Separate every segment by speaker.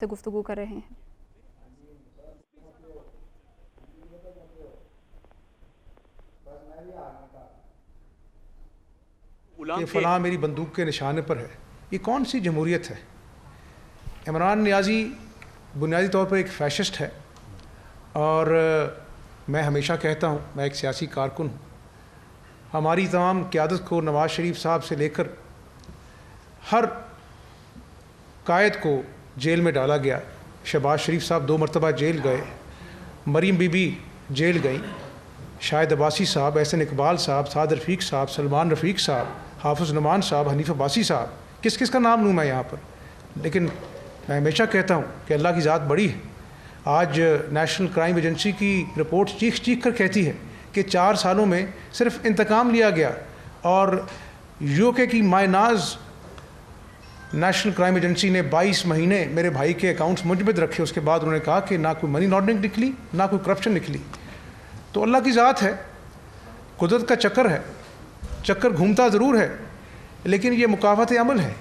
Speaker 1: سے گفتگو کر رہے ہیں۔
Speaker 2: کہ فلاں میری بندوق کے نشانے پر ہے، یہ کون سی جمہوریت ہے؟ عمران نیازی بنیادی طور پر ایک فیشسٹ ہے، اور میں ہمیشہ کہتا ہوں، میں ایک سیاسی کارکن ہوں، ہماری تمام قیادت کو نواز شریف صاحب سے لے کر ہر قائد کو جیل میں ڈالا گیا۔ شہباز شریف صاحب 2 مرتبہ جیل گئے، مریم بی بی جیل گئیں، شاہد عباسی صاحب، احسن اقبال صاحب، سعد رفیق صاحب، سلمان رفیق صاحب، حافظ نعمان صاحب، حنیف عباسی صاحب، کس کس کا نام لوں میں یہاں پر؟ لیکن میں ہمیشہ کہتا ہوں کہ اللہ کی ذات بڑی ہے۔ آج نیشنل کرائم ایجنسی کی رپورٹ چیخ چیخ کر کہتی ہے کہ 4 سالوں میں صرف انتقام لیا گیا، اور UK کی مائناز نیشنل کرائم ایجنسی نے 22 مہینے میرے بھائی کے اکاؤنٹس مجمد رکھے، اس کے بعد انہوں نے کہا کہ نہ کوئی منی لانڈرنگ نکلی، نہ کوئی کرپشن نکلی۔ تو اللہ کی ذات ہے، قدرت کا چکر ہے، چکر گھومتا ضرور ہے، لیکن یہ مکافات عمل ہے۔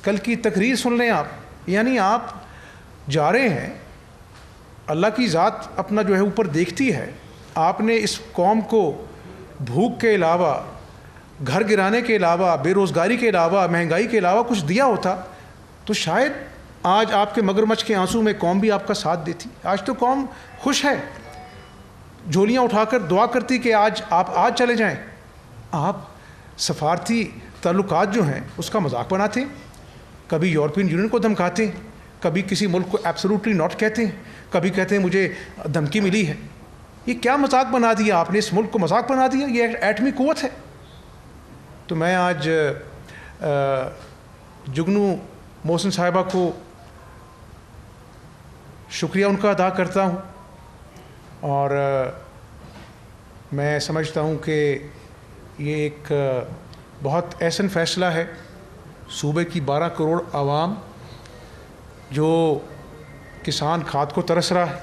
Speaker 2: کل کی تقریر سن لیں آپ، یعنی آپ جا رہے ہیں، اللہ کی ذات اپنا جو ہے اوپر دیکھتی ہے، آپ نے اس قوم کو بھوک کے علاوہ، گھر گرانے کے علاوہ، بے روزگاری کے علاوہ، مہنگائی کے علاوہ کچھ دیا ہوتا تو شاید آج آپ کے مگرمچھ کے آنسو میں قوم بھی آپ کا ساتھ دیتی۔ آج تو قوم خوش ہے، جھولیاں اٹھا کر دعا کرتی کہ آپ آج چلے جائیں۔ آپ سفارتی تعلقات جو ہیں اس کا مذاق بناتے ہیں، کبھی یورپین یونین کو دھمکاتے ہیں، کبھی کسی ملک کو ایبسولوٹلی ناٹ کہتے ہیں، کبھی کہتے ہیں مجھے دھمکی ملی ہے۔ یہ کیا مذاق بنا دیا آپ نے؟ اس ملک کو مذاق بنا دیا، یہ ایٹمی قوت ہے۔ تو میں آج جگنو محسن صاحبہ کو شکریہ ان کا ادا کرتا ہوں، اور میں سمجھتا ہوں کہ یہ ایک بہت احسن فیصلہ ہے۔ صوبے کی 12 کروڑ عوام جو کسان کھاد کو ترس رہا ہے،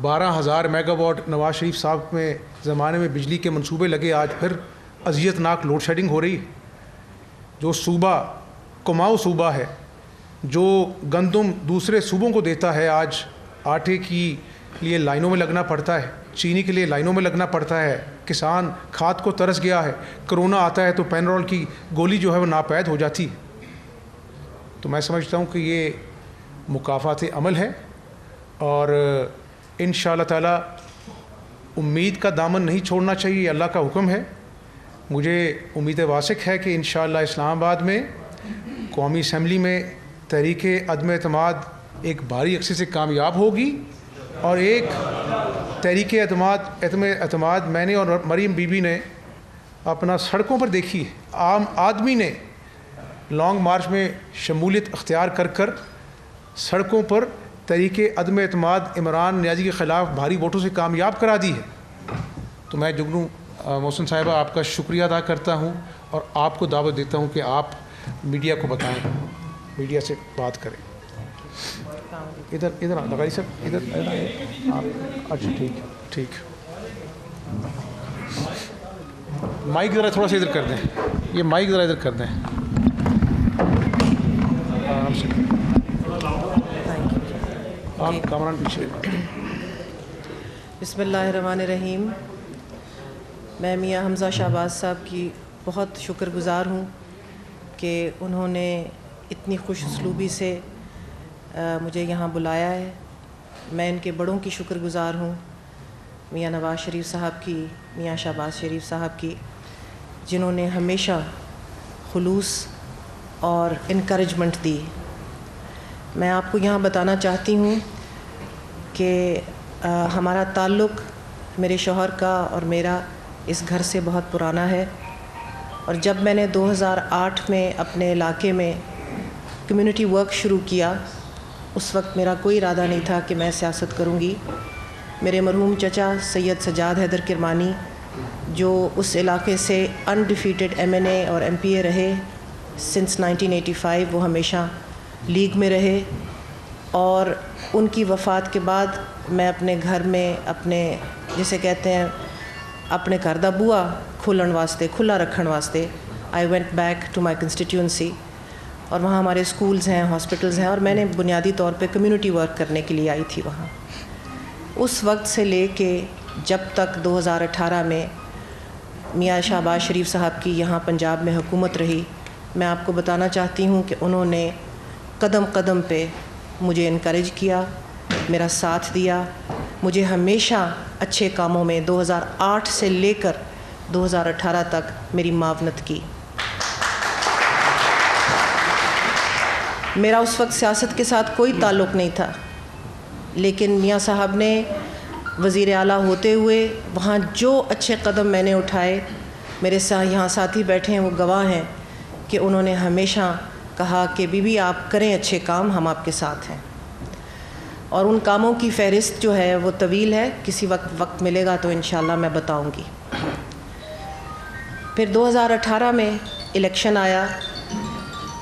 Speaker 2: 12,000 میگا واٹ نواز شریف صاحب میں زمانے میں بجلی کے منصوبے لگے، آج پھر اذیت ناک لوڈ شیڈنگ ہو رہی ہے۔ جو صوبہ کماؤ صوبہ ہے، جو گندم دوسرے صوبوں کو دیتا ہے، آج آٹے کی لیے لائنوں میں لگنا پڑتا ہے، چینی کے لیے لائنوں میں لگنا پڑتا ہے، کسان کھاد کو ترس گیا ہے۔ کرونا آتا ہے تو پینرول کی گولی جو ہے وہ ناپید ہو جاتی ہے۔ تو میں سمجھتا ہوں کہ یہ مکافات عمل ہے، اور انشاءاللہ تعالی امید کا دامن نہیں چھوڑنا چاہیے، یہ اللہ کا حکم ہے۔ مجھے امید واثق ہے کہ انشاءاللہ اسلام آباد میں قومی اسمبلی میں تحریک عدم اعتماد ایک بھاری عرصے سے کامیاب ہوگی، اور ایک تحریک اعتماد میں نے اور مریم بی بی نے اپنا سڑکوں پر دیکھی ہے۔ عام آدمی نے لانگ مارچ میں شمولیت اختیار کر کر سڑکوں پر تحریک عدم اعتماد عمران نیازی کے خلاف بھاری ووٹوں سے کامیاب کرا دی ہے۔ تو میں جگنو محسن صاحبہ آپ کا شکریہ ادا کرتا ہوں، اور آپ کو دعوت دیتا ہوں کہ آپ میڈیا کو بتائیں، میڈیا سے بات کریں۔ ادھر لگائی صاحب، ادھر آپ، اچھا ٹھیک، مائک ذرا تھوڑا سا ادھر کر دیں، یہ مائک ذرا ادھر کر دیں، آرام سے آپ کامران پیچھے۔
Speaker 3: بسم اللہ الرحمن الرحیم۔ میں میاں حمزہ شہباز صاحب کی بہت شکر گزار ہوں کہ انہوں نے اتنی خوش اسلوبی سے مجھے یہاں بلایا ہے۔ میں ان کے بڑوں کی شکر گزار ہوں، میاں نواز شریف صاحب کی، میاں شہباز شریف صاحب کی، جنہوں نے ہمیشہ خلوص اور انکریجمنٹ دی۔ میں آپ کو یہاں بتانا چاہتی ہوں کہ ہمارا تعلق میرے شوہر کا اور میرا اس گھر سے بہت پرانا ہے، اور جب میں نے 2008 میں اپنے علاقے میں کمیونٹی ورک شروع کیا، اس وقت میرا کوئی ارادہ نہیں تھا کہ میں سیاست کروں گی۔ میرے مرحوم چچا سید سجاد حیدر کرمانی، جو اس علاقے سے انڈیفیٹڈ MNA اور MPA رہے سنس 1985، وہ ہمیشہ لیگ میں رہے، اور ان کی وفات کے بعد میں اپنے گھر میں اپنے جسے کہتے ہیں اپنے گھر دا بوا کھلا رکھن واسطے I went back to my constituency, اور وہاں ہمارے اسکولز ہیں، ہاسپٹلز ہیں، اور میں نے بنیادی طور پہ کمیونٹی ورک کرنے کے لیے آئی تھی وہاں. اس وقت سے لے کے جب تک 2018 میں میاں شہباز شریف صاحب کی یہاں پنجاب میں حکومت رہی، میں آپ کو بتانا چاہتی ہوں کہ انہوں نے قدم قدم پہ مجھے انکریج کیا، میرا ساتھ دیا، مجھے ہمیشہ اچھے کاموں میں 2008 سے لے کر 2018 تک میری معاونت کی. میرا اس وقت سیاست کے ساتھ کوئی تعلق نہیں تھا، لیکن میاں صاحب نے وزیر اعلیٰ ہوتے ہوئے وہاں جو اچھے قدم میں نے اٹھائے، میرے ساتھ یہاں ساتھی بیٹھے ہیں وہ گواہ ہیں کہ انہوں نے ہمیشہ کہا کہ بی بی آپ کریں اچھے کام، ہم آپ کے ساتھ ہیں. اور ان کاموں کی فہرست جو ہے وہ طویل ہے، کسی وقت ملے گا تو انشاءاللہ میں بتاؤں گی. پھر 2018 میں الیکشن آیا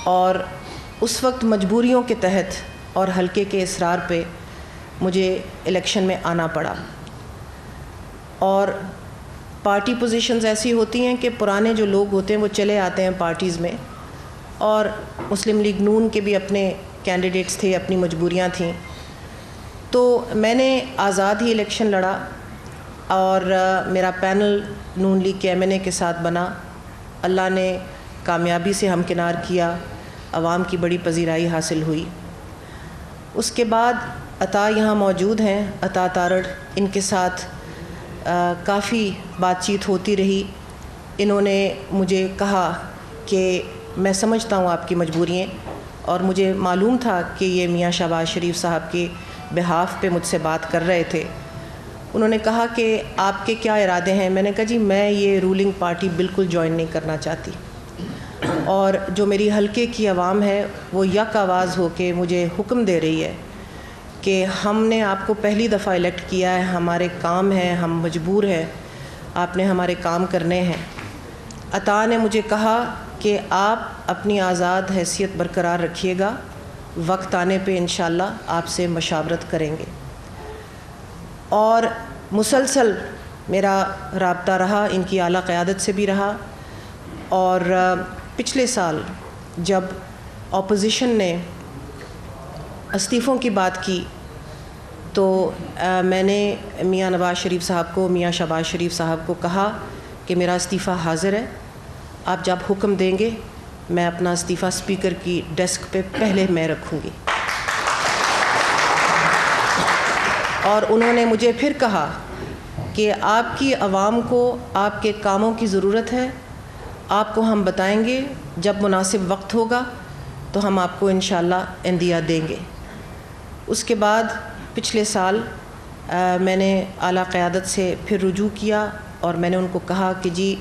Speaker 3: اور اس وقت مجبوریوں کے تحت اور حلقے کے اصرار پہ مجھے الیکشن میں آنا پڑا. اور پارٹی پوزیشنز ایسی ہوتی ہیں کہ پرانے جو لوگ ہوتے ہیں وہ چلے آتے ہیں پارٹیز میں، اور مسلم لیگ نون کے بھی اپنے کینڈیڈیٹس تھے، اپنی مجبوریاں تھیں. تو میں نے آزاد ہی الیکشن لڑا اور میرا پینل نون لیگ کے MNA کے ساتھ بنا. اللہ نے کامیابی سے ہمکنار کیا، عوام کی بڑی پذیرائی حاصل ہوئی. اس کے بعد عطا یہاں موجود ہیں، عطا تارڑ، ان کے ساتھ کافی بات چیت ہوتی رہی. انہوں نے مجھے کہا کہ میں سمجھتا ہوں آپ کی مجبوریاں، اور مجھے معلوم تھا کہ یہ میاں شہباز شریف صاحب کے بہاف پہ مجھ سے بات کر رہے تھے. انہوں نے کہا کہ آپ کے کیا ارادے ہیں؟ میں نے کہا جی میں یہ رولنگ پارٹی بالکل جوائن نہیں کرنا چاہتی، اور جو میری حلقے کی عوام ہے وہ یک آواز ہو کے مجھے حکم دے رہی ہے کہ ہم نے آپ کو پہلی دفعہ الیکٹ کیا ہے، ہمارے کام ہیں، ہم مجبور ہیں، آپ نے ہمارے کام کرنے ہیں. عطا نے مجھے کہا کہ آپ اپنی آزاد حیثیت برقرار رکھیے گا، وقت آنے پہ انشاءاللہ آپ سے مشاورت کریں گے. اور مسلسل میرا رابطہ رہا، ان کی اعلیٰ قیادت سے بھی رہا. اور پچھلے سال جب اپوزیشن نے استعفوں کی بات کی تو میں نے میاں نواز شریف صاحب کو، میاں شہباز شریف صاحب کو کہا کہ میرا استعفیٰ حاضر ہے، آپ جب حکم دیں گے میں اپنا استعفیٰ اسپیکر کی ڈیسک پہ پہلے میں رکھوں گی. اور انہوں نے مجھے پھر کہا کہ آپ کی عوام کو آپ کے کاموں کی ضرورت ہے، آپ کو ہم بتائیں گے، جب مناسب وقت ہوگا تو ہم آپ کو انشاءاللہ عندیہ دیں گے. اس کے بعد پچھلے سال میں نے اعلیٰ قیادت سے پھر رجوع کیا اور میں نے ان کو کہا کہ جی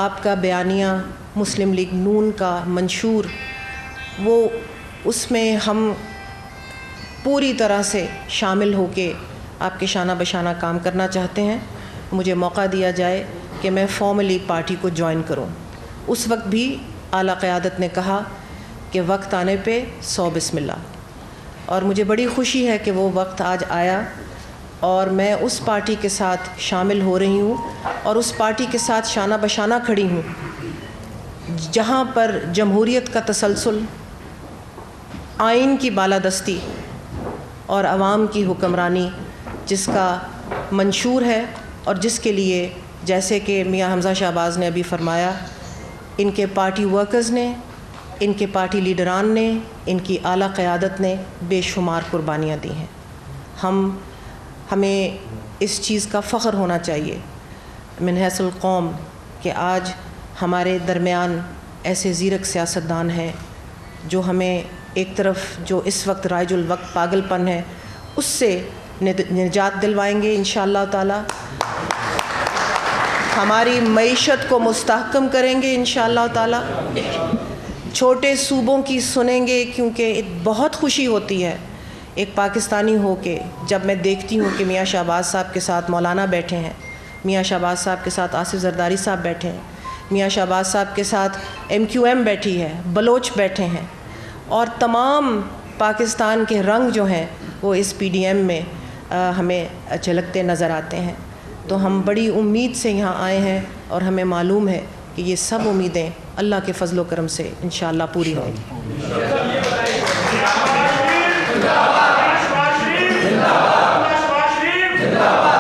Speaker 3: آپ کا بیانیہ مسلم لیگ نون کا منشور، وہ اس میں ہم پوری طرح سے شامل ہو کے آپ کے شانہ بشانہ کام کرنا چاہتے ہیں، مجھے موقع دیا جائے کہ میں فارملی پارٹی کو جوائن کروں. اس وقت بھی اعلیٰ قیادت نے کہا کہ وقت آنے پہ 100 بسم اللہ. اور مجھے بڑی خوشی ہے کہ وہ وقت آج آیا اور میں اس پارٹی کے ساتھ شامل ہو رہی ہوں اور اس پارٹی کے ساتھ شانہ بشانہ کھڑی ہوں جہاں پر جمہوریت کا تسلسل، آئین کی بالادستی اور عوام کی حکمرانی جس کا منشور ہے، اور جس کے لیے جیسے کہ میاں حمزہ شہباز نے ابھی فرمایا، ان کے پارٹی ورکرز نے، ان کے پارٹی لیڈران نے، ان کی اعلیٰ قیادت نے بے شمار قربانیاں دی ہیں. ہمیں اس چیز کا فخر ہونا چاہیے من حیث القوم کہ آج ہمارے درمیان ایسے زیرک سیاستدان ہیں جو ہمیں ایک طرف جو اس وقت رائج الوقت پاگل پن ہے اس سے نجات دلوائیں گے انشاءاللہ تعالی، ہماری معیشت کو مستحکم کریں گے انشاءاللہ تعالی، چھوٹے صوبوں کی سنیں گے، کیونکہ بہت خوشی ہوتی ہے ایک پاکستانی ہو کے جب میں دیکھتی ہوں کہ میاں شہباز صاحب کے ساتھ مولانا بیٹھے ہیں، میاں شہباز صاحب کے ساتھ آصف زرداری صاحب بیٹھے ہیں، میاں شہباز صاحب کے ساتھ MQM بیٹھی ہے، بلوچ بیٹھے ہیں، اور تمام پاکستان کے رنگ جو ہیں وہ اس PDM میں ہمیں جھلکتے نظر آتے ہیں. تو ہم بڑی امید سے یہاں آئے ہیں اور ہمیں معلوم ہے کہ یہ سب امیدیں اللہ کے فضل و کرم سے انشاءاللہ پوری ہوگی.
Speaker 1: زندہ باد.